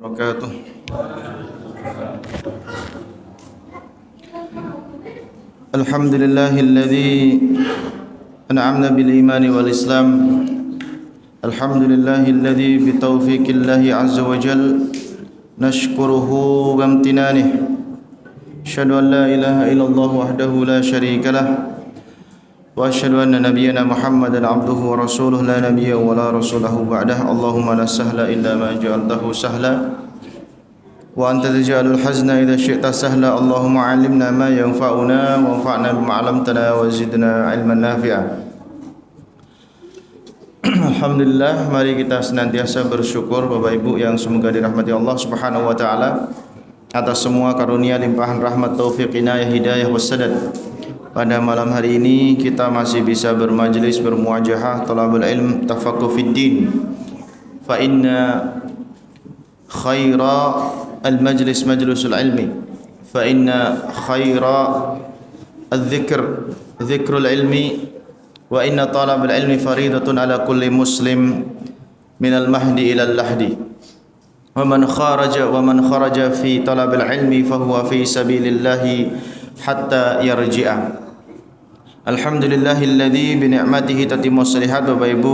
wabarakatuh. Alhamdulillahilladzi an'amna bil imani wal islam. Alhamdulillahilladzi bi taufiqillahi azza wa jal nashkuruhu wa amtinanihi. Asyhadu an la ilaha illallah wahdahu la syarika lah. Wa asyhadu anna nabiyyana Muhammadan abduhu wa rasuluhu la nabiyya wa la rasulahu ba'dah. Allahumma la sahla illa ma ja'altahu sahla wa anta taj'alul hazna idza syi'ta sahla. Allahumma 'allimna ma yanfa'una wa anfa'na bima 'allamtana wa zidna 'ilman nafi'a. Alhamdulillah, mari kita senantiasa bersyukur Bapak Ibu yang semoga dirahmati Allah Subhanahu wa taala atas semua karunia limpahan rahmat, taufik, inayah, hidayah wassadad. Pada malam hari ini kita masih bisa bermajlis, bermuajahah, talabul ilm, tafaqquh fid din. Fa inna khaira al-majlis majlisul ilmi. Fa inna khaira al-dhikr dhikrul ilmi. Wa inna talabul ilmi faridatun ala kulli muslim minal mahdi ilal lahdi. Wa man kharaja fi talabil ilmi fahuwa fi sabilillahi hatta yarji'a. Alhamdulillahilladzi bi ni'matihi tatimmus shalihat. Bapak Ibu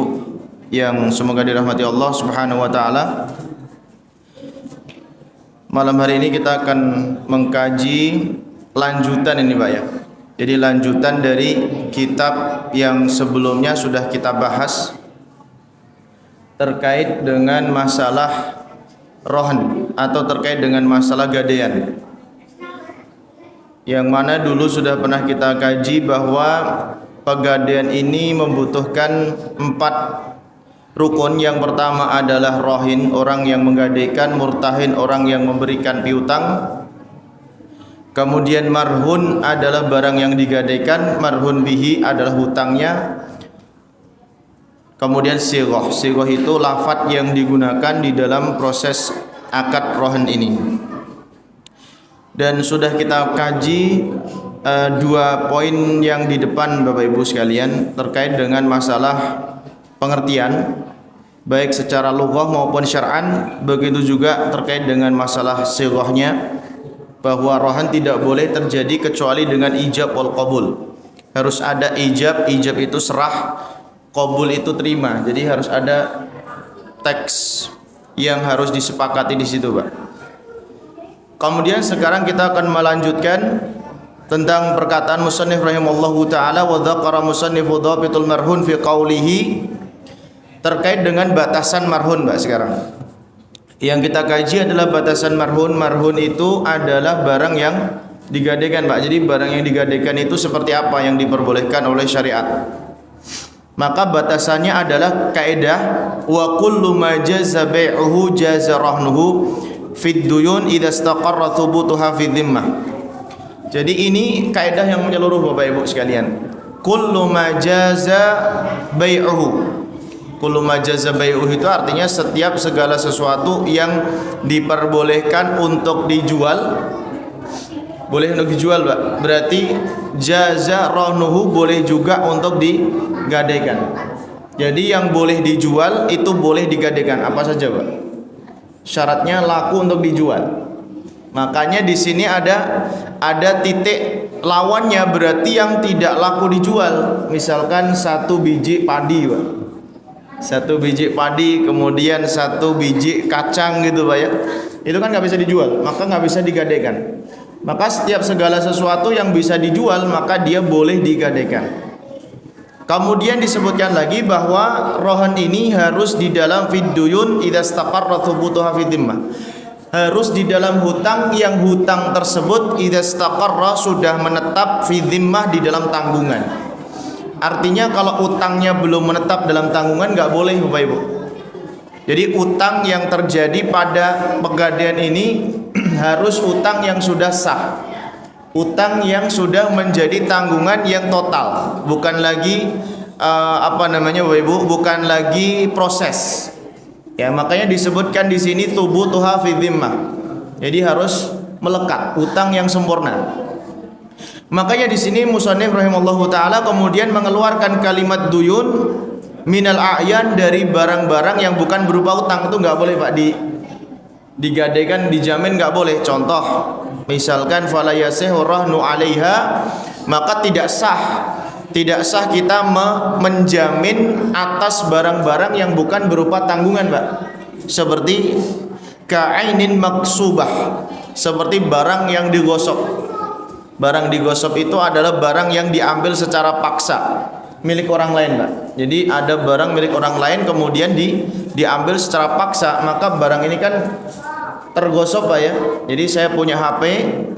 yang semoga dirahmati Allah Subhanahu wa taala. Malam hari ini kita akan mengkaji lanjutan ini Pak ya. Jadi lanjutan dari kitab yang sebelumnya sudah kita bahas terkait dengan masalah rohan atau terkait dengan masalah gadaian, yang mana dulu sudah pernah kita kaji bahwa pegadaian ini membutuhkan 4 rukun. Yang pertama adalah rohin, orang yang menggadaikan; murtahin, orang yang memberikan piutang; kemudian marhun adalah barang yang digadaikan; marhun bihi adalah hutangnya; kemudian sighah. Sighah itu lafadz yang digunakan di dalam proses akad rohan ini. Dan sudah kita kaji 2 poin yang di depan Bapak Ibu sekalian terkait dengan masalah pengertian baik secara lughah maupun syar'an. Begitu juga terkait dengan masalah sighahnya, bahwa rohan tidak boleh terjadi kecuali dengan ijab wal qabul. Harus ada ijab, ijab itu serah, qabul itu terima. Jadi harus ada teks yang harus disepakati di situ, Pak. Kemudian sekarang kita akan melanjutkan tentang perkataan musannif rahimallahu taala, wa dzakara musannifu dhabitul marhun fi qaulihi, terkait dengan batasan marhun, Mbak. Sekarang yang kita kaji adalah batasan marhun. Marhun itu adalah barang yang digadaikan, Pak. Jadi barang yang digadaikan itu seperti apa yang diperbolehkan oleh syariat. Maka batasannya adalah kaidah wa kullu ma jaza bai'uhu jaza rahnuhu fid duyun idza istaqarra thubutuha fi dhimmah. Jadi ini kaidah yang menyeluruh Bapak Ibu sekalian. Kullu ma jaza bai'uhu. Kullu ma jaza bai'uhu itu artinya setiap segala sesuatu yang diperbolehkan untuk dijual, boleh untuk dijual, Pak. Berarti jaza rahnuhu boleh juga untuk digadaikan. Jadi yang boleh dijual itu boleh digadaikan. Apa saja, Pak? Syaratnya laku untuk dijual. Makanya di sini ada titik lawannya, berarti yang tidak laku dijual. Misalkan 1 biji padi, Pak. 1 biji padi, kemudian 1 biji kacang gitu, Pak ya. Itu kan nggak bisa dijual, maka nggak bisa digadaikan. Maka setiap segala sesuatu yang bisa dijual maka dia boleh digadaikan. Kemudian disebutkan lagi bahwa rohan ini harus di dalam fidduyun idza istaqarra thubutuha fi dhimmah. Harus di dalam hutang yang hutang tersebut idza istaqarra sudah menetap fi dhimmah di dalam tanggungan. Artinya kalau utangnya belum menetap dalam tanggungan nggak boleh, Bapak Ibu. Jadi utang yang terjadi pada pegadaian ini harus utang yang sudah sah, utang yang sudah menjadi tanggungan yang total, bukan lagi Bapak Ibu, bukan lagi proses. Ya, makanya disebutkan di sini thubutuha fi dhimmah. Jadi harus melekat, utang yang sempurna. Makanya di sini musannif rahimallahu taala kemudian mengeluarkan kalimat duyun minal a'yan, dari barang-barang yang bukan berupa utang. Itu nggak boleh, Pak, digadaikan, dijamin nggak boleh. Contoh, misalkan fala yasihu rahnu 'alaiha, maka tidak sah kita menjamin atas barang-barang yang bukan berupa tanggungan, Pak. Seperti ka'ainin maksubah, seperti barang yang digosok. Barang digosok itu adalah barang yang diambil secara paksa, milik orang lain, Pak. Jadi ada barang milik orang lain kemudian diambil secara paksa, maka barang ini kan tergosok, Pak ya. Jadi saya punya HP,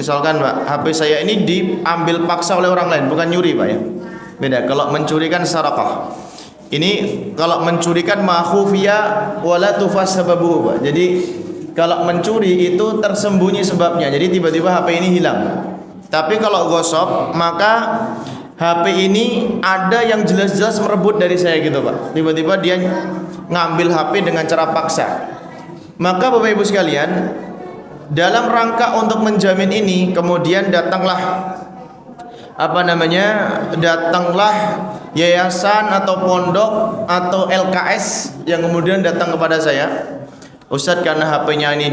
misalkan, Pak, HP saya ini diambil paksa oleh orang lain, bukan nyuri, Pak ya. Beda. Kalau mencuri kan sarakah. Ini kalau mencuri kan makhufiya wala tufas sababuhu, Pak. Jadi kalau mencuri itu tersembunyi sebabnya. Jadi tiba-tiba HP ini hilang. Tapi kalau gosok, maka HP ini ada yang jelas-jelas merebut dari saya gitu, Pak. Tiba-tiba dia ngambil HP dengan cara paksa. Maka Bapak Ibu sekalian, dalam rangka untuk menjamin ini, kemudian datanglah yayasan atau pondok atau LKS yang kemudian datang kepada saya, Ustadz, karena HP-nya ini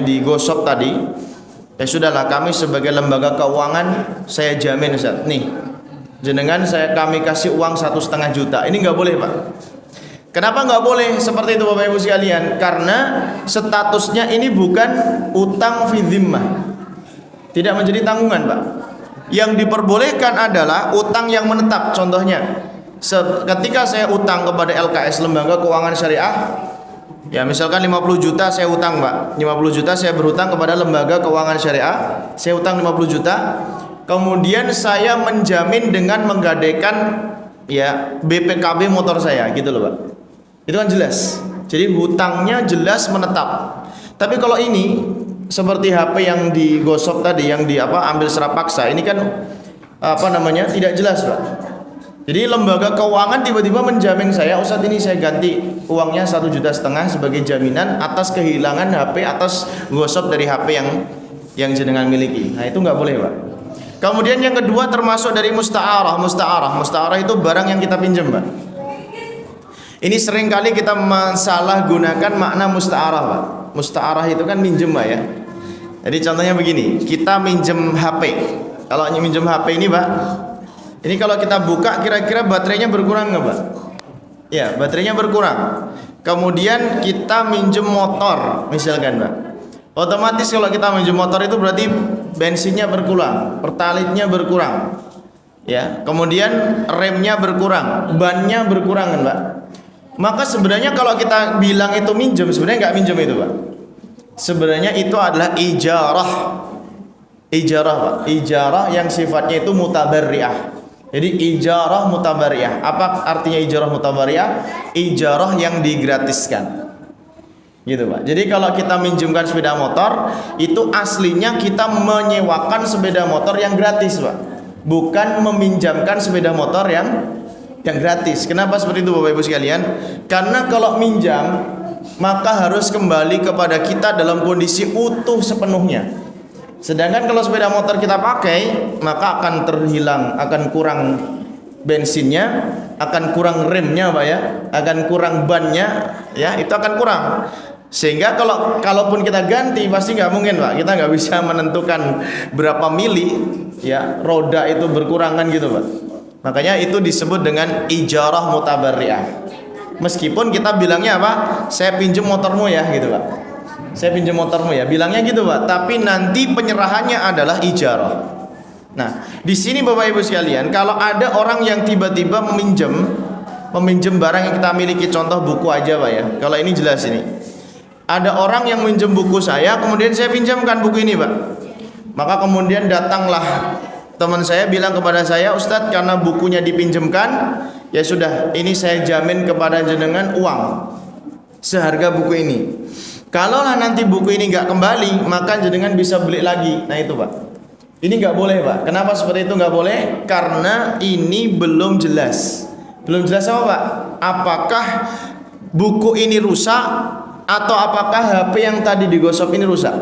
digosok tadi, ya sudahlah, kami sebagai lembaga keuangan saya jamin, Ustaz. Nih, jenengan kami kasih uang 1,5 juta. Ini nggak boleh, Pak. Kenapa nggak boleh seperti itu, Bapak Ibu sekalian? Karena statusnya ini bukan utang fi dhimmah, tidak menjadi tanggungan, Pak. Yang diperbolehkan adalah utang yang menetap. Contohnya, ketika saya utang kepada LKS, lembaga keuangan syariah, ya misalkan 50 juta saya utang, Pak. 50 juta saya berhutang kepada lembaga keuangan syariah, saya utang 50 juta. Kemudian saya menjamin dengan menggadaikan ya BPKB motor saya, gitu loh, Pak. Itu kan jelas. Jadi hutangnya jelas menetap. Tapi kalau ini seperti HP yang digosok tadi, yang ambil secara paksa, ini kan tidak jelas, Pak. Jadi lembaga keuangan tiba-tiba menjamin saya, Ustadz, ini saya ganti uangnya 1,5 juta sebagai jaminan atas kehilangan HP, atas gosok dari HP yang jenengan miliki. Nah, itu nggak boleh, Pak. Kemudian yang kedua termasuk dari musta'arah. Musta'arah itu barang yang kita pinjam, Pak. Ini seringkali kita mensalahgunakan makna musta'arah, Pak. Musta'arah itu kan minjem, Pak ya. Jadi contohnya begini, kita minjem HP. Kalau minjem HP ini, Pak, ini kalau kita buka kira-kira baterainya berkurang nggak, Pak? Ya, baterainya berkurang. Kemudian kita minjem motor, misalkan, Pak. Otomatis kalau kita minjem motor itu berarti bensinnya berkurang, pertalitnya berkurang. Ya, kemudian remnya berkurang, bannya berkurang, kan, Pak? Maka sebenarnya kalau kita bilang itu minjem, sebenarnya nggak minjem itu, Pak. Sebenarnya itu adalah ijarah, Pak. Ijarah yang sifatnya itu mutabarriah. Jadi ijarah mutabarriah. Apa artinya ijarah mutabarriah? Ijarah yang digratiskan, gitu, Pak. Jadi kalau kita minjemkan sepeda motor, itu aslinya kita menyewakan sepeda motor yang gratis, Pak. Bukan meminjamkan sepeda motor yang gratis. Kenapa seperti itu, Bapak Ibu sekalian? Karena kalau minjam, maka harus kembali kepada kita dalam kondisi utuh sepenuhnya. Sedangkan kalau sepeda motor kita pakai, maka akan terhilang, akan kurang bensinnya, akan kurang remnya, Pak ya, akan kurang bannya, ya, itu akan kurang. Sehingga kalaupun kita ganti, pasti nggak mungkin, Pak. Kita nggak bisa menentukan berapa mili, ya, roda itu berkurangan gitu, Pak. Makanya itu disebut dengan ijarah mutabarriah. Meskipun kita bilangnya apa? Saya pinjem motormu ya, gitu, Pak. Saya pinjem motormu ya, bilangnya gitu, Pak. Tapi nanti penyerahannya adalah ijarah. Nah, di sini Bapak Ibu sekalian, kalau ada orang yang tiba-tiba meminjam barang yang kita miliki, contoh buku aja, Pak ya. Kalau ini jelas ini. Ada orang yang minjem buku saya, kemudian saya pinjamkan buku ini, Pak. Maka kemudian datanglah teman saya bilang kepada saya, Ustadz, karena bukunya dipinjamkan, ya sudah, ini saya jamin kepada jenengan uang seharga buku ini. Kalaulah nanti buku ini nggak kembali, maka jenengan bisa beli lagi. Nah itu, Pak. Ini nggak boleh, Pak. Kenapa seperti itu nggak boleh? Karena ini belum jelas. Belum jelas apa, Pak? Apakah buku ini rusak atau apakah HP yang tadi digosok ini rusak?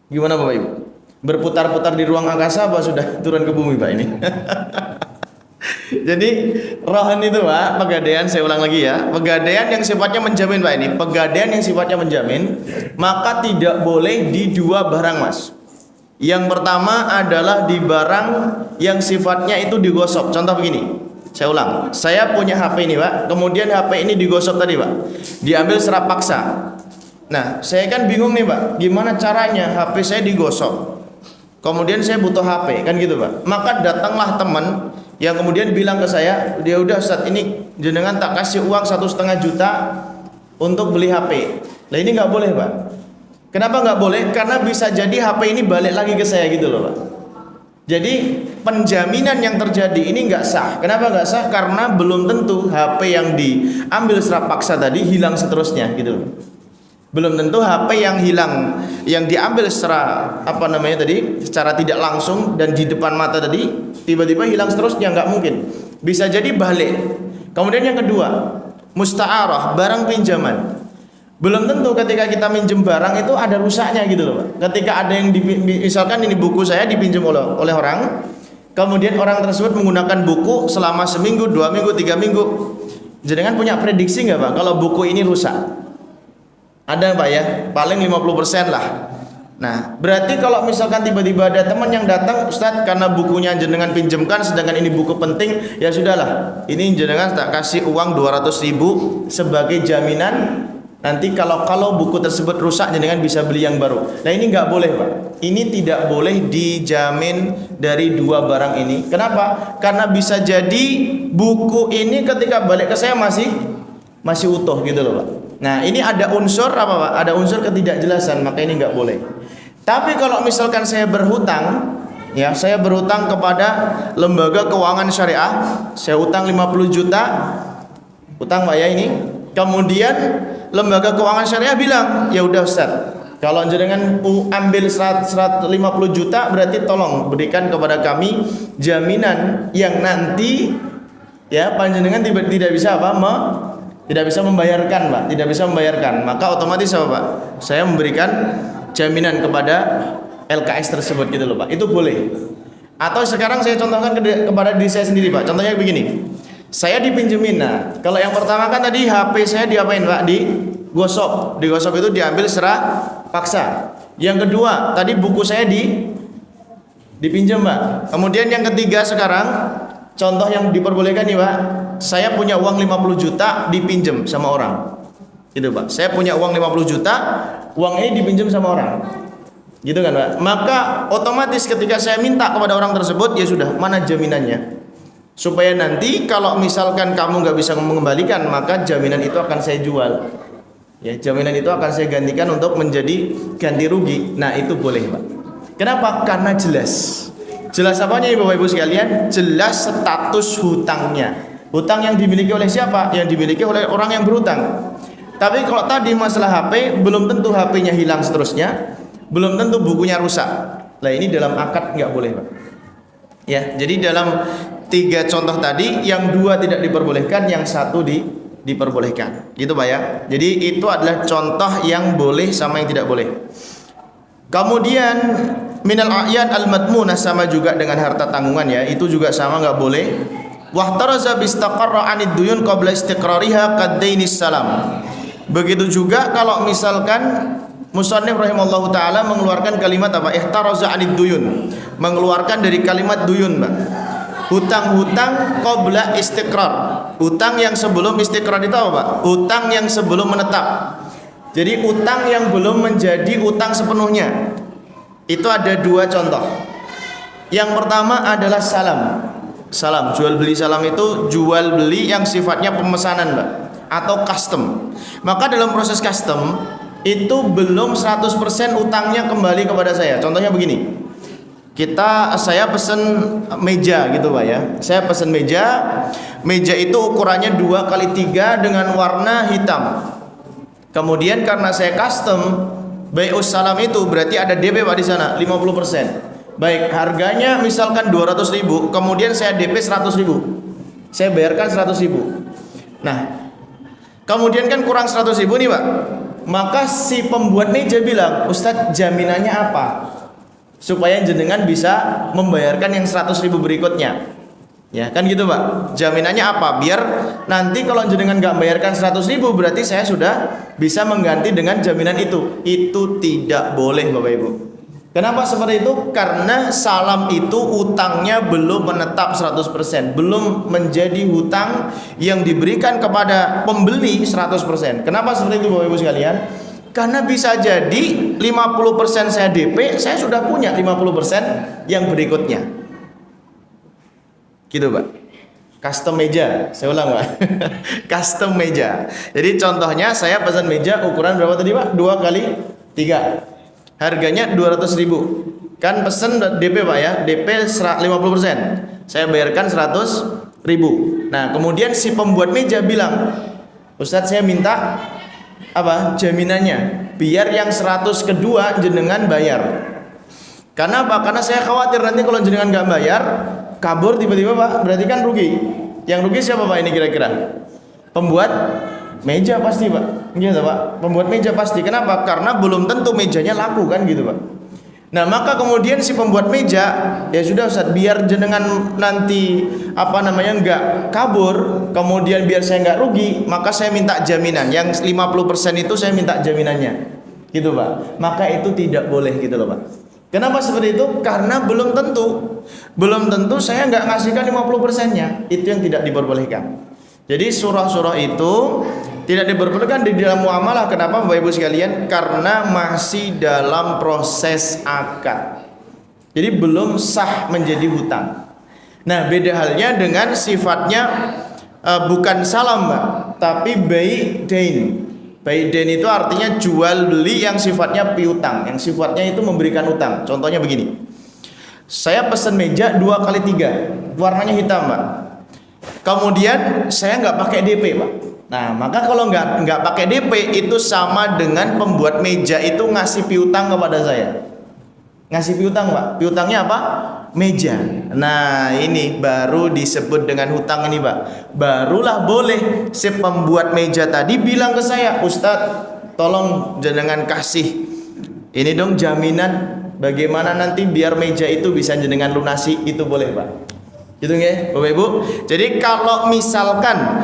Gimana, Bapak Ibu? Berputar-putar di ruang angkasa apa sudah turun ke bumi, Pak ini? Jadi rohan itu Pak, pegadaian, saya ulang lagi ya, pegadaian yang sifatnya menjamin Pak, ini pegadaian yang sifatnya menjamin, maka tidak boleh di dua barang Mas. Yang pertama adalah di barang yang sifatnya itu digosok. Contoh begini, saya ulang, saya punya HP ini Pak, kemudian HP ini digosok tadi Pak, diambil secara paksa. Nah saya kan bingung nih Pak, gimana caranya HP saya digosok, kemudian saya butuh HP, kan gitu Pak. Maka datanglah teman yang kemudian bilang ke saya, dia udah Ustaz, ini jenengan tak kasih uang 1,5 juta untuk beli HP. Nah ini nggak boleh Pak. Kenapa nggak boleh? Karena bisa jadi HP ini balik lagi ke saya gitu loh Pak. Jadi penjaminan yang terjadi ini nggak sah. Kenapa nggak sah? Karena belum tentu HP yang diambil secara paksa tadi hilang seterusnya gitu loh. Belum tentu HP yang hilang, yang diambil secara secara tidak langsung dan di depan mata tadi tiba-tiba hilang seterusnya, nggak mungkin. Bisa jadi balik. Kemudian yang kedua, musta'arah, barang pinjaman. Belum tentu ketika kita minjem barang itu ada rusaknya gitu loh Pak. Ketika ada yang misalkan ini buku saya dipinjam oleh orang, kemudian orang tersebut menggunakan buku selama seminggu, 2 minggu, 3 minggu. Jangan punya prediksi nggak Pak kalau buku ini rusak? Ada Pak ya, paling 50% lah. Nah, berarti kalau misalkan tiba-tiba ada teman yang datang, Ustadz karena bukunya jenengan pinjamkan, sedangkan ini buku penting, ya sudahlah, ini jenengan tak kasih uang 200.000 sebagai jaminan. Nanti kalau buku tersebut rusak, jenengan bisa beli yang baru. Nah ini nggak boleh Pak. Ini tidak boleh dijamin dari dua barang ini. Kenapa? Karena bisa jadi buku ini ketika balik ke saya masih utuh gitu loh Pak. Nah ini ada unsur apa Pak? Ada unsur ketidakjelasan, maka ini nggak boleh. Tapi kalau misalkan saya berhutang, ya saya berhutang kepada lembaga keuangan syariah, saya utang 50 juta, utang Pak ya ini. Kemudian lembaga keuangan syariah bilang, ya udah Ustaz, kalau jenengan ambil 150 juta, berarti tolong berikan kepada kami jaminan yang nanti ya panjenengan tidak bisa tidak bisa membayarkan Pak, tidak bisa membayarkan, maka otomatis apa Pak? Saya memberikan jaminan kepada LKS tersebut gitu loh Pak. Itu boleh. Atau sekarang saya contohkan kepada diri saya sendiri Pak. Contohnya begini, saya dipinjemin. Nah kalau yang pertama kan tadi HP saya diapain Pak? Digosok itu diambil secara paksa. Yang kedua tadi buku saya dipinjam Pak. Kemudian yang ketiga sekarang contoh yang diperbolehkan nih Pak, saya punya uang 50 juta dipinjam sama orang. Gitu Pak. Saya punya uang 50 juta, uang ini dipinjam sama orang. Gitu kan Pak. Maka otomatis ketika saya minta kepada orang tersebut, ya sudah, mana jaminannya? Supaya nanti kalau misalkan kamu nggak bisa mengembalikan, maka jaminan itu akan saya jual. Ya, jaminan itu akan saya gantikan untuk menjadi ganti rugi. Nah, itu boleh Pak. Kenapa? Karena jelas. Jelas apanya ya Bapak Ibu sekalian? Jelas status hutangnya. Hutang yang dimiliki oleh siapa? Yang dimiliki oleh orang yang berhutang. Tapi kalau tadi masalah HP, belum tentu HP-nya hilang seterusnya, belum tentu bukunya rusak. Nah ini dalam akad nggak boleh Pak. Ya, jadi dalam 3 contoh tadi, yang 2 tidak diperbolehkan, yang 1 diperbolehkan. Gitu Pak ya. Jadi itu adalah contoh yang boleh sama yang tidak boleh. Kemudian minal a'yan al-madmunah, sama juga dengan harta tanggungan ya, itu juga sama nggak boleh. Wahtaraza bistaqarra 'anid duyun qabla istiqrariha qaddainis salam. Begitu juga kalau misalkan musannif rahimallahu taala mengeluarkan kalimat apa? Ihtaraza 'anid duyun. Mengeluarkan dari kalimat duyun, Pak. Hutang-hutang qabla istiqrar. Hutang yang sebelum istiqrar itu apa, Pak? Hutang yang sebelum menetap. Jadi utang yang belum menjadi utang sepenuhnya. Itu ada 2 contoh. Yang pertama adalah salam. Salam, jual beli salam itu jual beli yang sifatnya pemesanan, Mbak, atau custom. Maka dalam proses custom itu belum 100% utangnya kembali kepada saya. Contohnya begini. Saya pesen meja gitu Pak ya. Saya pesen meja. Meja itu ukurannya 2x3 dengan warna hitam. Kemudian karena saya custom, bai'us salam itu berarti ada DP Pak di sana 50%. Baik, harganya misalkan 200.000, kemudian saya DP 100.000. Saya bayarkan 100.000. Nah, kemudian kan kurang 100.000 nih Pak. Maka si pembuat meja bilang, "Ustadz, jaminannya apa supaya jenengan bisa membayarkan yang 100.000 berikutnya?" Ya kan gitu Pak. Jaminannya apa? Biar nanti kalau jenengan nggak bayarkan 100.000 berarti saya sudah bisa mengganti dengan jaminan itu. Itu tidak boleh Bapak Ibu. Kenapa seperti itu? Karena salam itu utangnya belum menetap 100%, belum menjadi hutang yang diberikan kepada pembeli 100%. Kenapa seperti itu Bapak Ibu sekalian? Karena bisa jadi 50% saya DP, saya sudah punya 50% yang berikutnya. Gitu Pak. Custom meja, saya ulang Pak. Custom meja. Jadi contohnya saya pesan meja ukuran berapa tadi Pak? 2 kali 3. Harganya 200.000. Kan pesen DP Pak ya, DP 50%. Saya bayarkan 100.000. Nah kemudian si pembuat meja bilang, Ustadz saya minta apa? Jaminannya. Biar yang 100 kedua jenengan bayar. Karena apa? Karena saya khawatir nanti kalau jenengan nggak bayar, kabur tiba-tiba Pak, berarti kan rugi. Yang rugi siapa Pak ini kira-kira? Pembuat meja pasti Pak. Gitu Pak. Pembuat meja pasti. Kenapa? Karena belum tentu mejanya laku kan gitu Pak. Nah maka kemudian si pembuat meja, ya sudah Ustaz, biar jenengan nanti apa namanya nggak kabur, kemudian biar saya nggak rugi, maka saya minta jaminan. Yang 50% itu saya minta jaminannya. Gitu Pak. Maka itu tidak boleh gitu loh Pak. Kenapa seperti itu? Karena belum tentu saya nggak ngasihkan 50%-nya. Itu yang tidak diperbolehkan. Jadi surah-surah itu tidak diperbolehkan di dalam muamalah. Kenapa Bapak Ibu sekalian? Karena masih dalam proses akad. Jadi belum sah menjadi hutang. Nah beda halnya dengan sifatnya bukan salam Mbak, tapi bai dain. Bai dain itu artinya jual beli yang sifatnya piutang, yang sifatnya itu memberikan utang. Contohnya begini, saya pesan meja 2 kali 3, warnanya hitam Pak. Kemudian saya nggak pakai DP Pak. Nah maka kalau nggak pakai DP itu sama dengan pembuat meja itu ngasih piutang kepada saya. Ngasih piutang Pak. Piutangnya apa? Meja. Nah ini baru disebut dengan hutang ini Pak. Barulah boleh si pembuat meja tadi bilang ke saya, Ustadz tolong jenengan kasih ini dong jaminan bagaimana nanti biar meja itu bisa jenengan lunasi. Itu boleh Pak. Gitu nggih Bapak Ibu. Jadi kalau misalkan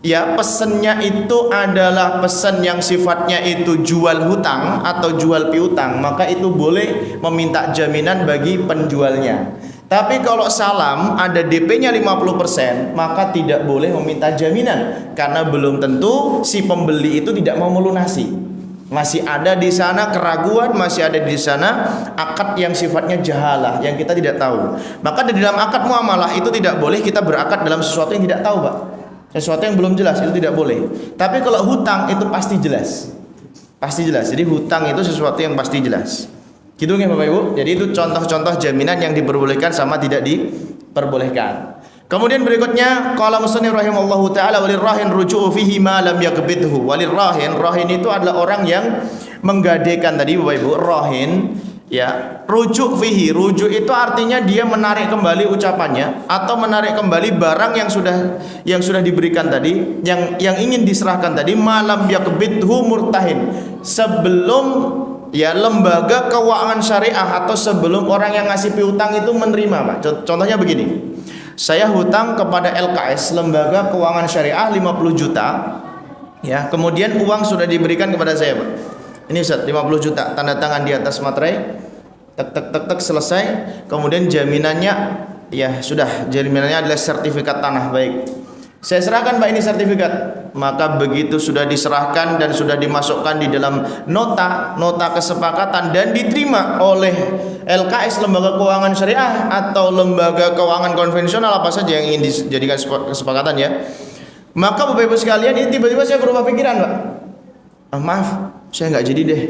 ya pesennya itu adalah pesen yang sifatnya itu jual hutang atau jual piutang, maka itu boleh meminta jaminan bagi penjualnya. Tapi kalau salam ada DP-nya 50%, maka tidak boleh meminta jaminan karena belum tentu si pembeli itu tidak mau melunasi. Masih ada di sana keraguan, masih ada di sana akad yang sifatnya jahalah yang kita tidak tahu. Maka di dalam akad muamalah itu tidak boleh kita berakad dalam sesuatu yang tidak tahu Pak. Sesuatu yang belum jelas itu tidak boleh. Tapi kalau hutang itu pasti jelas. Pasti jelas. Jadi hutang itu sesuatu yang pasti jelas. Gitu nggih Bapak Ibu? Jadi itu contoh-contoh jaminan yang diperbolehkan sama tidak diperbolehkan. Kemudian berikutnya qala musannif rahimallahu taala walirrahin ruju'u fihi ma lam yaqbidhu. Walirrahin, rahin itu adalah orang yang menggadaikan tadi Bapak Ibu, rahin ya, rujuk fihi. Rujuk itu artinya dia menarik kembali ucapannya atau menarik kembali barang yang sudah diberikan tadi, yang ingin diserahkan tadi, malam yaqbidhu murtahin, sebelum ya lembaga keuangan syariah atau sebelum orang yang ngasih piutang itu menerima Pak. Contohnya begini, saya hutang kepada LKS, lembaga keuangan syariah 50 juta ya, kemudian uang sudah diberikan kepada saya Pak. Ini Ustaz 50 juta, tanda tangan di atas materai, tek selesai. Kemudian jaminannya ya sudah, jaminannya adalah sertifikat tanah. Baik, saya serahkan Pak ini sertifikat. Maka begitu sudah diserahkan dan sudah dimasukkan di dalam nota kesepakatan dan diterima oleh LKS, lembaga keuangan syariah atau lembaga keuangan konvensional apa saja yang ingin dijadikan kesepakatan ya. Maka Bapak Ibu sekalian, ini tiba-tiba saya berubah pikiran Pak. Maaf, saya nggak jadi deh,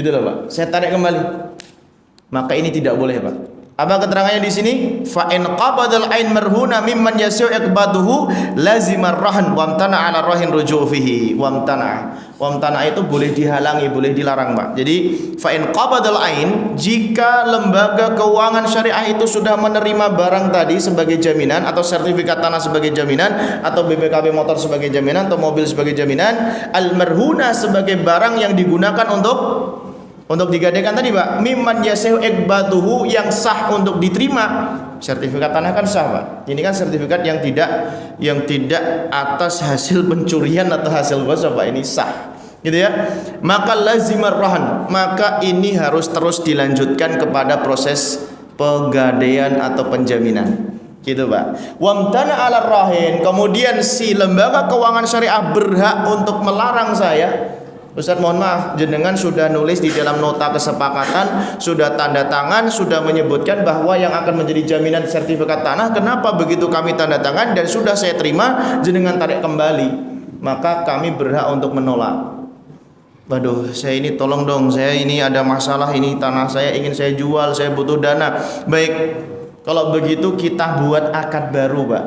gitu loh Pak. Saya tarik kembali. Maka ini tidak boleh Pak. Apa keterangannya di sini? Fa in qabadal ain marhuna mimman yasiu iqbaduhu lazimar rahan wamtana ala rahin ruju' fihi. Wamtana itu boleh dihalangi, boleh dilarang Pak. Jadi fa in qabadal ain, jika lembaga keuangan syariah itu sudah menerima barang tadi sebagai jaminan atau sertifikat tanah sebagai jaminan atau BPKB motor sebagai jaminan atau mobil sebagai jaminan, al marhuna sebagai barang yang digunakan untuk digadaikan tadi Pak, mimman yasehu iqbaduhu, yang sah untuk diterima Sertifikat tanah kan sah Pak. Ini kan sertifikat yang tidak atas hasil pencurian atau hasil ghasab Pak, ini sah. Gitu ya. Maka lazimar rahan, maka ini harus terus dilanjutkan kepada proses pegadaian atau penjaminan. Gitu Pak. Wamtana 'ala rahin, kemudian si lembaga keuangan syariah berhak untuk melarang saya. Ustaz mohon maaf, jenengan sudah nulis di dalam nota kesepakatan, sudah tanda tangan, sudah menyebutkan bahwa yang akan menjadi jaminan sertifikat tanah, kenapa begitu kami tanda tangan dan sudah saya terima, jenengan tarik kembali? Maka kami berhak untuk menolak. Waduh, saya ini tolong dong, saya ini ada masalah, ini tanah saya ingin saya jual, saya butuh dana. Baik, kalau begitu kita buat akad baru Pak.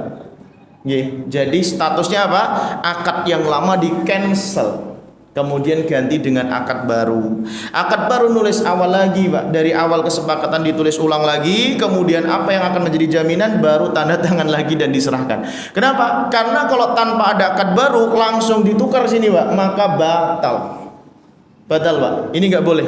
Jadi statusnya apa? Akad yang lama di cancel, kemudian ganti dengan akad baru. Akad baru nulis awal lagi Pak, dari awal kesepakatan ditulis ulang lagi, kemudian apa yang akan menjadi jaminan baru tanda tangan lagi dan diserahkan. Kenapa? Karena kalau tanpa ada akad baru langsung ditukar sini Pak, maka batal Pak, ini nggak boleh.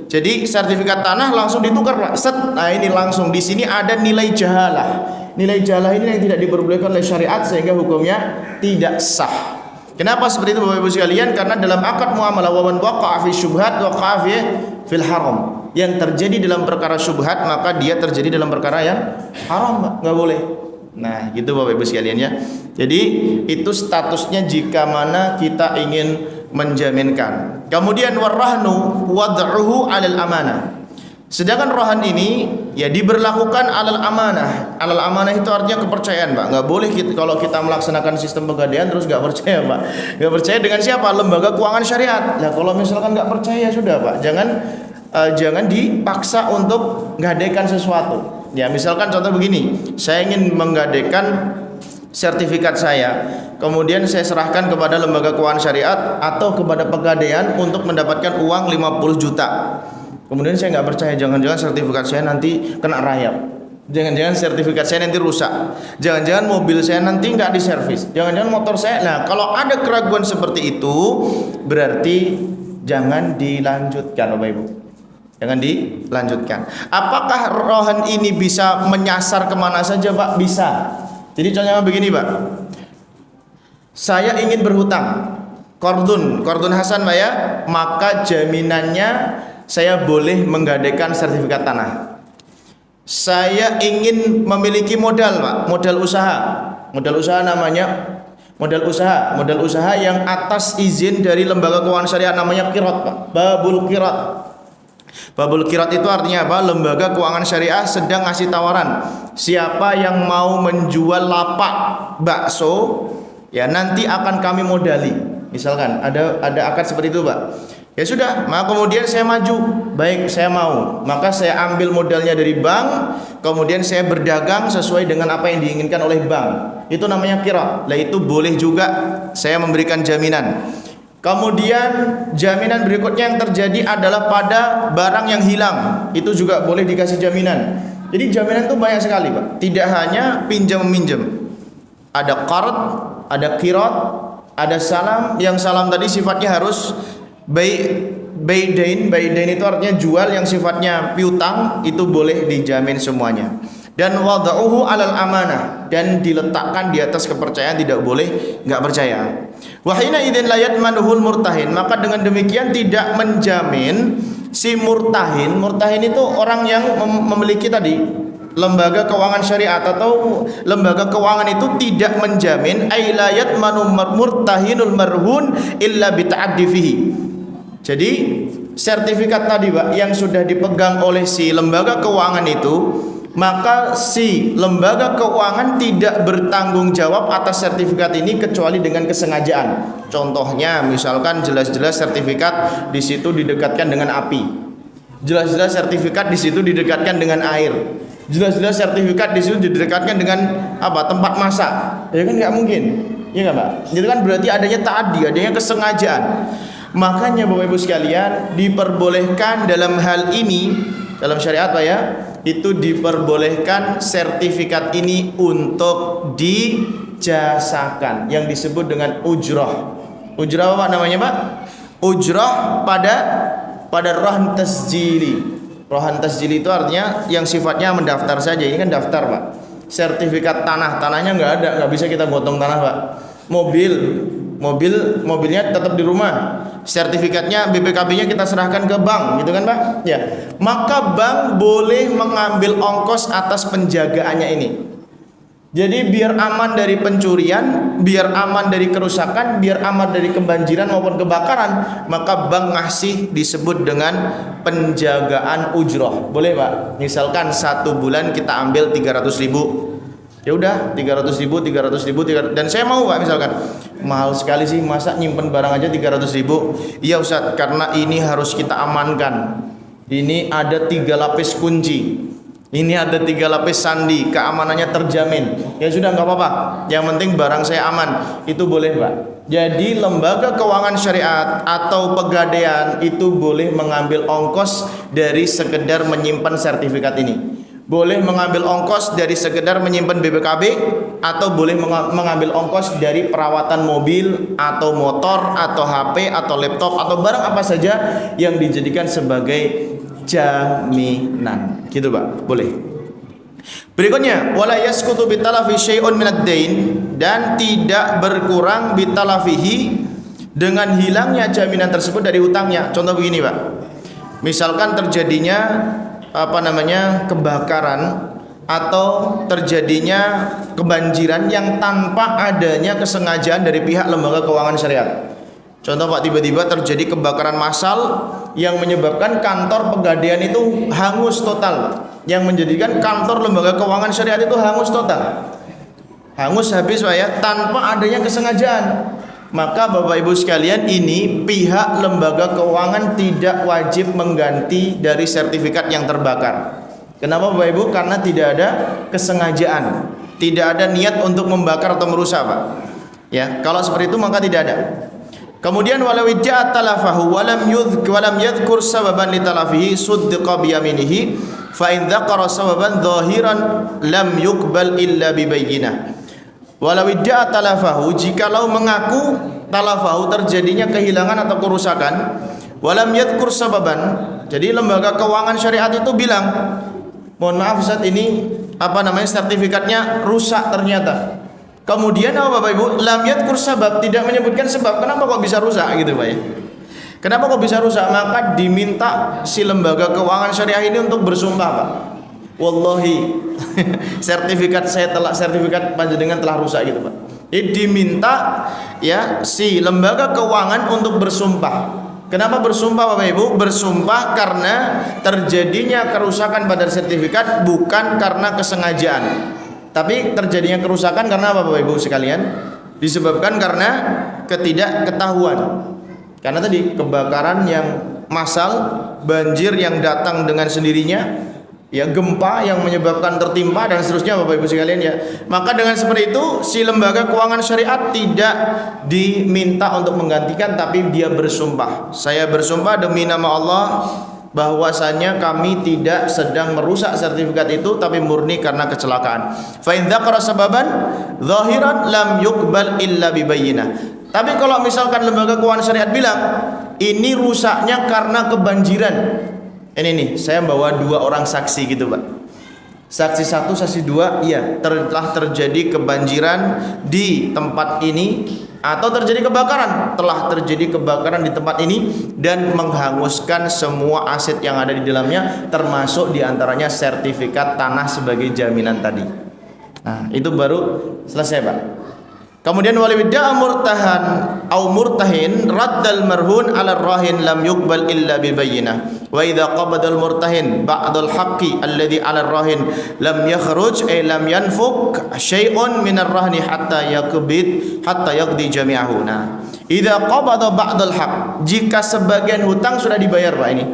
Jadi sertifikat tanah langsung ditukar Pak, set. Nah ini langsung di sini ada nilai jahalah. Nilai jahalah ini yang tidak diperbolehkan oleh syariat sehingga hukumnya tidak sah. Kenapa seperti itu Bapak Ibu sekalian? Karena dalam akad muamalah wa man waqa'a fi syubhat waqa'a fil haram. Yang terjadi dalam perkara syubhat maka dia terjadi dalam perkara yang haram Pak, nggak boleh. Nah gitu Bapak Ibu sekalian ya. Jadi itu statusnya jika mana kita ingin menjaminkan. Kemudian warahnu wad'uhu 'alal amanah. Sedangkan rohan ini ya diberlakukan alal amanah. Alal amanah itu artinya kepercayaan Pak. Nggak boleh kalau kita melaksanakan sistem pegadaian terus nggak percaya Pak. Nggak percaya dengan siapa? Lembaga keuangan syariat. Nah kalau misalkan nggak percaya sudah Pak, jangan dipaksa untuk menggadaikan sesuatu. Ya misalkan contoh begini, saya ingin menggadaikan sertifikat saya, kemudian saya serahkan kepada lembaga keuangan syariat atau kepada pegadaian untuk mendapatkan uang 50 juta. Kemudian saya nggak percaya, jangan-jangan sertifikat saya nanti kena rayap, jangan-jangan sertifikat saya nanti rusak, jangan-jangan mobil saya nanti nggak diservis, jangan-jangan motor saya. Nah kalau ada keraguan seperti itu berarti jangan dilanjutkan Bapak Ibu, jangan dilanjutkan. Apakah rohan ini bisa menyasar kemana saja Pak? Bisa. Jadi contohnya begini Pak, saya ingin berhutang kordun hasan Pak ya, maka jaminannya saya boleh menggadaikan sertifikat tanah. Saya ingin memiliki modal Pak, modal usaha namanya modal usaha yang atas izin dari lembaga keuangan syariah namanya qirat Pak, babul qirat itu artinya apa? Lembaga keuangan syariah sedang ngasih tawaran, siapa yang mau menjual lapak bakso ya nanti akan kami modali. Misalkan ada akad seperti itu Pak. Ya sudah, maka kemudian saya maju, baik saya mau, maka saya ambil modalnya dari bank, kemudian saya berdagang sesuai dengan apa yang diinginkan oleh bank. Itu namanya qirat. Lah itu boleh juga saya memberikan jaminan. Kemudian jaminan berikutnya yang terjadi adalah pada barang yang hilang, itu juga boleh dikasih jaminan. Jadi jaminan itu banyak sekali Pak, tidak hanya pinjam meminjam. Ada qard, ada qirat, ada salam. Yang salam tadi sifatnya harus baidain itu artinya jual, yang sifatnya piutang itu boleh dijamin semuanya. Dan wada'uhu 'alal amanah, dan diletakkan di atas kepercayaan, tidak boleh nggak percaya. Wa hina idzin la yadmanuhul murtahin, maka dengan demikian tidak menjamin si murtahin. Murtahin itu orang yang memiliki tadi lembaga keuangan syariat atau lembaga keuangan itu tidak menjamin ay la yadmanu murtahinul marhun illa bi ta'addi fihi. Jadi sertifikat tadi Pak yang sudah dipegang oleh si lembaga keuangan itu, maka si lembaga keuangan tidak bertanggung jawab atas sertifikat ini kecuali dengan kesengajaan. Contohnya misalkan jelas-jelas sertifikat di situ didekatkan dengan api, jelas-jelas sertifikat di situ didekatkan dengan air, jelas-jelas sertifikat di situ didekatkan dengan apa? Tempat masak. Ya kan nggak mungkin, ya nggak Pak? Itu kan berarti adanya ta'addi, adanya kesengajaan. Makanya Bapak Ibu sekalian diperbolehkan dalam hal ini dalam syariat Pak ya, itu diperbolehkan sertifikat ini untuk dijasakan yang disebut dengan ujrah. Ujrah apa namanya Pak? Ujrah pada rahn tasjili. Rohan tasjil itu artinya yang sifatnya mendaftar saja. Ini kan daftar, Pak. Sertifikat tanahnya nggak bisa kita gotong tanah, Pak. Mobilnya tetap di rumah. Sertifikatnya BPKB-nya kita serahkan ke bank, gitu kan, Pak? Ya. Maka bank boleh mengambil ongkos atas penjagaannya ini. Jadi biar aman dari pencurian, biar aman dari kerusakan, biar aman dari kebanjiran maupun kebakaran, maka bank ngasih disebut dengan penjagaan ujroh. Boleh, Pak? Misalkan 1 bulan kita ambil 300.000. Ya udah 300.000, dan saya mau, Pak, misalkan mahal sekali sih, masa nyimpen barang aja 300.000. Iya, Ustaz, karena ini harus kita amankan. Ini ada 3 lapis kunci. Ini ada 3 lapis sandi, keamanannya terjamin. Ya sudah, nggak apa-apa. Yang penting barang saya aman. Itu boleh, Pak. Jadi lembaga keuangan syariat atau pegadaian itu boleh mengambil ongkos dari sekedar menyimpan sertifikat ini. Boleh mengambil ongkos dari sekedar menyimpan BPKB, atau boleh mengambil ongkos dari perawatan mobil atau motor atau HP atau laptop atau barang apa saja yang dijadikan sebagai jaminan, gitu, Pak. Boleh. Berikutnya, wala yasqutu bitalafi syai'un minad dain, dan tidak berkurang bitalafihi dengan hilangnya jaminan tersebut dari hutangnya. Contoh begini, Pak. Misalkan terjadinya kebakaran atau terjadinya kebanjiran yang tanpa adanya kesengajaan dari pihak lembaga keuangan syariat. Contoh, Pak, tiba-tiba terjadi kebakaran massal yang menyebabkan kantor pegadaian itu hangus total, yang menjadikan kantor lembaga keuangan syariat itu hangus total, hangus habis, Pak, ya, tanpa adanya kesengajaan. Maka Bapak Ibu sekalian, ini pihak lembaga keuangan tidak wajib mengganti dari sertifikat yang terbakar. Kenapa, Bapak Ibu? Karena tidak ada kesengajaan, tidak ada niat untuk membakar atau merusak, Pak. Ya, kalau seperti itu maka tidak ada. Kemudian walau idda'a talafahu walam yadhkur sababan li talafihi suddiqa bi yaminihi fa in dzakara sababan dhahiran lam yuqbal illa bi bayyinah. Walau idda'a talafahu, jikalau mengaku talafahu terjadinya kehilangan atau kerusakan, walam yadhkur sababan, jadi lembaga keuangan syariat itu bilang, mohon maaf, Ustaz, ini sertifikatnya rusak ternyata. Kemudian apa, Bapak Ibu? Lam yadhkur sabab, tidak menyebutkan sebab. Kenapa kok bisa rusak, gitu, Pak, ya? Kenapa kok bisa rusak? Maka diminta si lembaga keuangan syariah ini untuk bersumpah, Pak. Wallahi, sertifikat panjenengan telah rusak, gitu, Pak. Jadi diminta, ya, si lembaga keuangan untuk bersumpah. Kenapa bersumpah, Bapak Ibu? Bersumpah karena terjadinya kerusakan pada sertifikat bukan karena kesengajaan, tapi terjadinya kerusakan karena apa, Bapak Ibu sekalian? Disebabkan karena ketidakketahuan. Karena tadi kebakaran yang massal, banjir yang datang dengan sendirinya, ya, gempa yang menyebabkan tertimpa dan seterusnya, Bapak Ibu sekalian, ya. Maka dengan seperti itu si lembaga keuangan syariat tidak diminta untuk menggantikan, tapi dia bersumpah. Saya bersumpah demi nama Allah bahwasanya kami tidak sedang merusak sertifikat itu, tapi murni karena kecelakaan. Fa in dzakara sababan zahiran lam yuqbal illa bi bayyinah. Tapi kalau misalkan lembaga keuangan syariat bilang ini rusaknya karena kebanjiran, ini nih, saya bawa 2 orang saksi, gitu, Pak. Saksi 1, saksi 2, iya, telah terjadi kebanjiran di tempat ini, atau terjadi kebakaran, telah terjadi kebakaran di tempat ini dan menghanguskan semua aset yang ada di dalamnya, termasuk diantaranya sertifikat tanah sebagai jaminan tadi. Nah, itu baru selesai, Pak. Kemudian walidda'a murtahan au murtahin raddal marhun 'ala rahin lam yuqbal illa bi bayyinah. Wa idza qabadal murtahin ba'dal haqqi alladhi 'ala rahin lam yakhruj ay lam yanfuk syai'un min ar-rahni hatta yaqdi jami'ahu. Nah, idza qabada ba'dal haqq, jika sebagian hutang sudah dibayar, Pak, ini.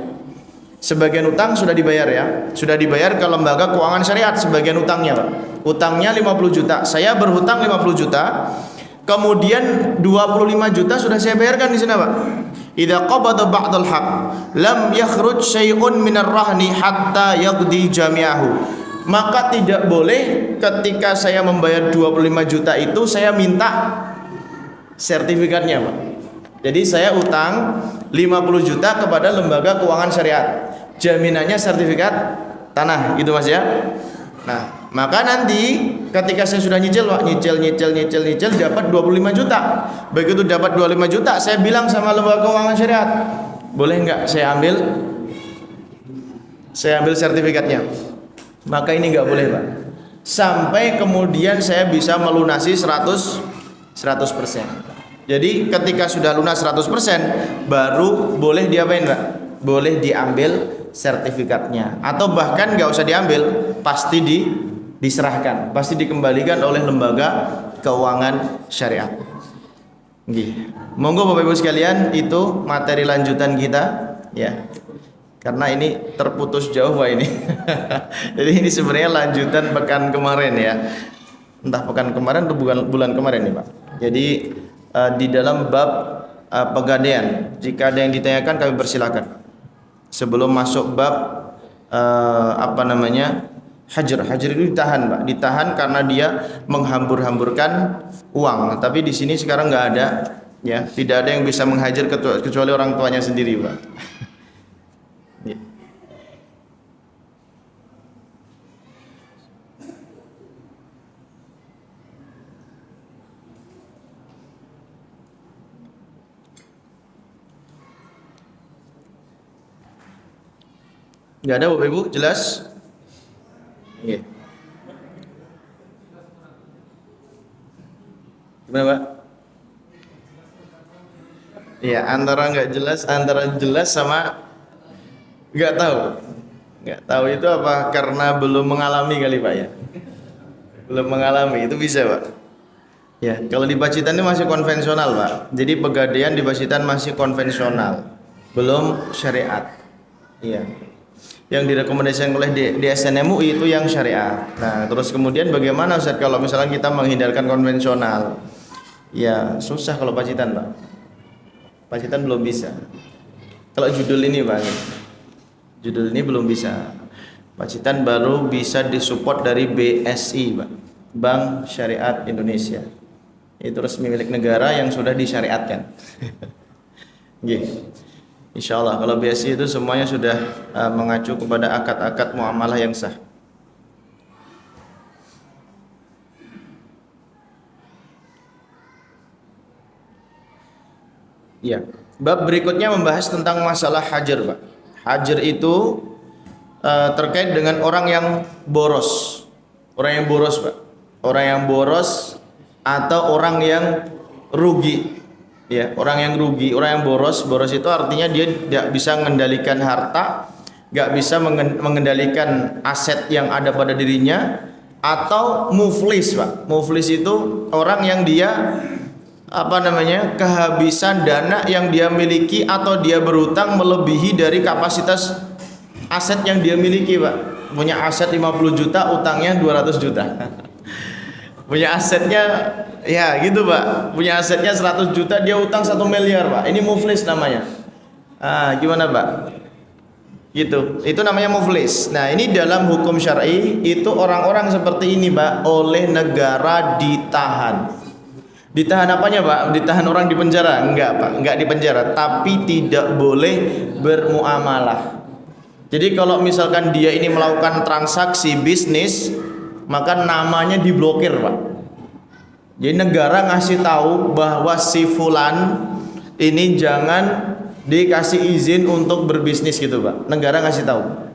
Sebagian hutang sudah dibayar, ya. Sudah dibayar ke lembaga keuangan syariat sebagian hutangnya, Pak. Hutangnya 50 juta. Saya berhutang 50 juta. Kemudian 25 juta sudah saya bayarkan di sana, Pak. Idza qabada ba'dal haqq lam yakhruj syai'un minar rahni hatta yaqdi jami'ahu. Maka tidak boleh ketika saya membayar 25 juta itu saya minta sertifikatnya, Pak. Jadi saya utang 50 juta kepada lembaga keuangan syariat. Jaminannya sertifikat tanah, gitu Mas ya. Nah, maka nanti ketika saya sudah nyicil dapat 25 juta. Begitu dapat 25 juta, saya bilang sama lembaga keuangan syariah, boleh nggak saya ambil sertifikatnya? Maka ini nggak boleh Pak. Sampai kemudian saya bisa melunasi 100%. Jadi ketika sudah lunas 100% baru boleh diapain Pak? Boleh diambil sertifikatnya, atau bahkan nggak usah diambil, pasti diserahkan, pasti dikembalikan oleh lembaga keuangan syariah. Monggo Bapak Ibu sekalian, itu materi lanjutan kita ya. Karena ini terputus jauh Pak ini. Jadi ini sebenarnya lanjutan pekan kemarin ya. Entah pekan kemarin atau bulan kemarin nih Pak. Jadi di dalam bab pegadaian, jika ada yang ditanyakan kami persilakan. Sebelum masuk bab hajar itu ditahan Pak, ditahan karena dia menghambur-hamburkan uang. Tapi di sini sekarang nggak ada, ya, tidak ada yang bisa menghajar kecuali orang tuanya sendiri Pak. Ya. Nggak ada Bapak Ibu, jelas? Iya. Gimana Pak? Iya, antara nggak jelas, antara jelas sama nggak tahu. Nggak tahu itu apa karena belum mengalami kali Pak ya? Belum mengalami, itu bisa Pak. Ya, kalau di Pacitan ini masih konvensional Pak. Jadi pegadaian di Pacitan masih konvensional, belum syariat. Iya. Yang direkomendasikan oleh di SNMUI itu yang syariat. Nah, terus kemudian bagaimana Ustaz kalau misalkan kita menghindarkan konvensional? Ya, susah kalau Pacitan, Pak. Pacitan belum bisa. Kalau judul ini, Pak. Judul ini belum bisa. Pacitan baru bisa disupport dari BSI, Pak. Bank Syariat Indonesia. Itu resmi milik negara yang sudah disyariatkan. Gitu. Insya Allah kalau BSI itu semuanya sudah mengacu kepada akad-akad muamalah yang sah. Ya, bab berikutnya membahas tentang masalah hajar, Pak. Hajar itu terkait dengan orang yang boros. Orang yang boros, Pak. Orang yang boros atau orang yang rugi. Ya, orang yang rugi, orang yang boros itu artinya dia tidak bisa mengendalikan harta, nggak bisa mengendalikan aset yang ada pada dirinya, atau muflis, Pak. Muflis itu orang yang dia kehabisan dana yang dia miliki atau dia berutang melebihi dari kapasitas aset yang dia miliki, Pak. Punya aset 50 juta, utangnya 200 juta. Punya asetnya ya gitu Pak, punya asetnya 100 juta, dia utang 1 miliar Pak. Ini muflis namanya. Gimana Pak? Gitu, itu namanya muflis. Nah, ini dalam hukum syar'i itu orang-orang seperti ini Pak oleh negara ditahan. Ditahan apanya Pak? Ditahan orang di penjara? Enggak Pak, enggak di penjara, tapi tidak boleh bermuamalah. Jadi kalau misalkan dia ini melakukan transaksi bisnis, maka namanya diblokir Pak. Jadi negara ngasih tahu bahwa si fulan ini jangan dikasih izin untuk berbisnis gitu Pak. Negara ngasih tahu.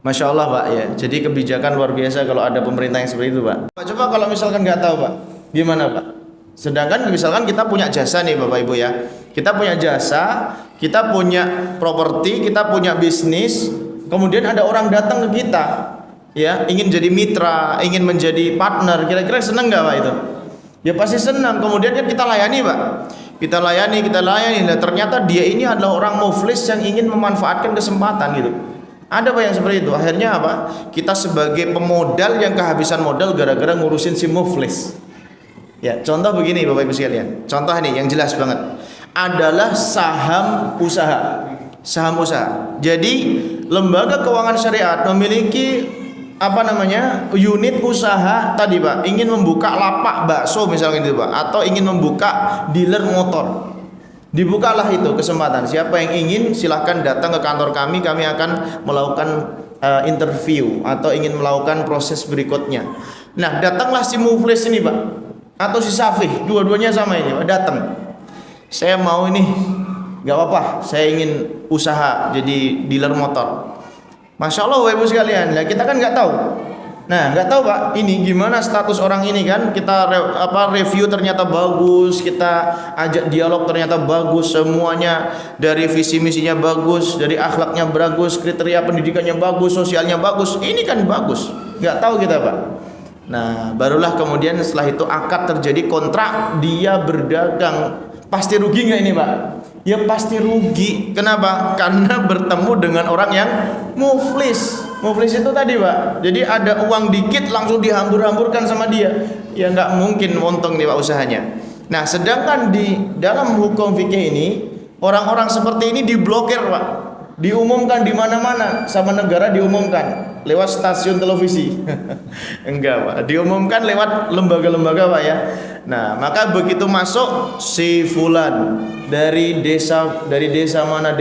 Masya Allah Pak ya. Jadi kebijakan luar biasa kalau ada pemerintah yang seperti itu Pak. Coba kalau misalkan nggak tahu Pak, gimana Pak? Sedangkan misalkan kita punya jasa nih Bapak Ibu ya. Kita punya jasa, kita punya properti, kita punya bisnis. Kemudian ada orang datang ke kita, ya, ingin jadi mitra, ingin menjadi partner, kira-kira senang nggak Pak itu? Ya pasti senang. Kemudian kan kita layani Pak, kita layani. Nah, ternyata dia ini adalah orang muflis yang ingin memanfaatkan kesempatan gitu. Ada Pak yang seperti itu. Akhirnya apa? Kita sebagai pemodal yang kehabisan modal gara-gara ngurusin si muflis. Ya, contoh begini Bapak Ibu sekalian. Contoh ini yang jelas banget adalah saham usaha. Saham usaha. Jadi lembaga keuangan syariat memiliki unit usaha tadi Pak, ingin membuka lapak bakso misalnya gitu Pak, atau ingin membuka dealer motor. Dibukalah itu kesempatan. Siapa yang ingin silahkan datang ke kantor kami. Kami akan melakukan interview atau ingin melakukan proses berikutnya. Nah, datanglah si Muflis ini Pak, atau si Safih, dua-duanya sama ini Pak, datang. Saya mau ini, nggak apa-apa. Saya ingin usaha jadi dealer motor. Masya Allah Bapak Ibu sekalian. Nah, kita kan nggak tahu. Nah, nggak tahu Pak, ini gimana status orang ini kan? Kita review ternyata bagus, kita ajak dialog ternyata bagus, semuanya dari visi misinya bagus, dari akhlaknya bagus, kriteria pendidikannya bagus, sosialnya bagus. Ini kan bagus. Nggak tahu kita Pak. Nah, barulah kemudian setelah itu akad terjadi kontrak, dia berdagang. Pasti rugi nggak ini Pak? Ya pasti rugi. Kenapa? Karena bertemu dengan orang yang muflis. Muflis itu tadi Pak, jadi ada uang dikit langsung dihambur-hamburkan sama dia. Ya nggak mungkin untung nih Pak usahanya. Nah, sedangkan di dalam hukum fikih ini, orang-orang seperti ini diblokir Pak, diumumkan di mana-mana sama negara, diumumkan lewat stasiun televisi. Enggak Pak, diumumkan lewat lembaga-lembaga Pak ya. Nah, maka begitu masuk si fulan dari desa mana,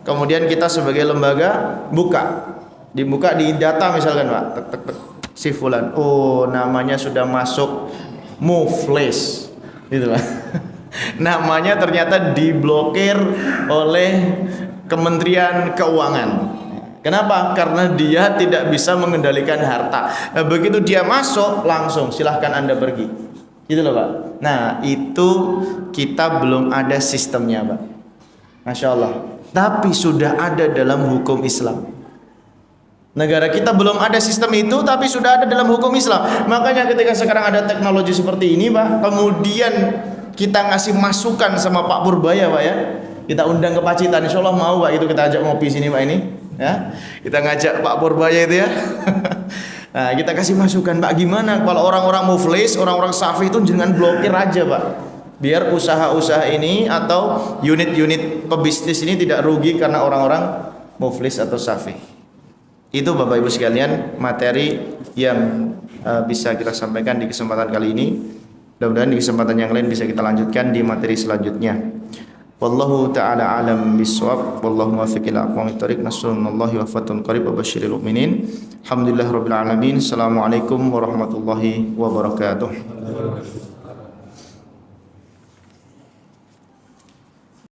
kemudian kita sebagai lembaga dibuka di data misalkan Pak, tek tek tek, si fulan, oh namanya sudah masuk Muflis, gitu Pak. Namanya ternyata diblokir oleh Kementerian Keuangan. Kenapa? Karena dia tidak bisa mengendalikan harta. Nah, begitu dia masuk langsung silahkan Anda pergi. Gitu loh Pak. Nah, itu kita belum ada sistemnya Pak. Masya Allah. Tapi sudah ada dalam hukum Islam. Negara kita belum ada sistem itu, tapi sudah ada dalam hukum Islam. Makanya ketika sekarang ada teknologi seperti ini Pak, kemudian kita ngasih masukan sama Pak Purbaya Pak ya, kita undang ke Pacitan, insya Allah mau Pak, itu kita ajak ngopi sini Pak ini ya, kita ngajak Pak Purbaya itu ya. Nah, kita kasih masukan Pak, gimana kalau orang-orang muflis, orang-orang safi itu jangan blokir aja Pak, biar usaha-usaha ini atau unit-unit pebisnis ini tidak rugi karena orang-orang muflis atau safi. Itu Bapak Ibu sekalian materi yang bisa kita sampaikan di kesempatan kali ini. Mudah-mudahan di kesempatan yang lain bisa kita lanjutkan di materi selanjutnya. Wallahu ta'ala alam bisawab. Wallahu muwaffiq ila aqwamit thoriq. Nasrullahi wa fatun qarib wa basyiril mu'minin. Alhamdulillahirabbil alamin. Assalamualaikum warahmatullahi wabarakatuh.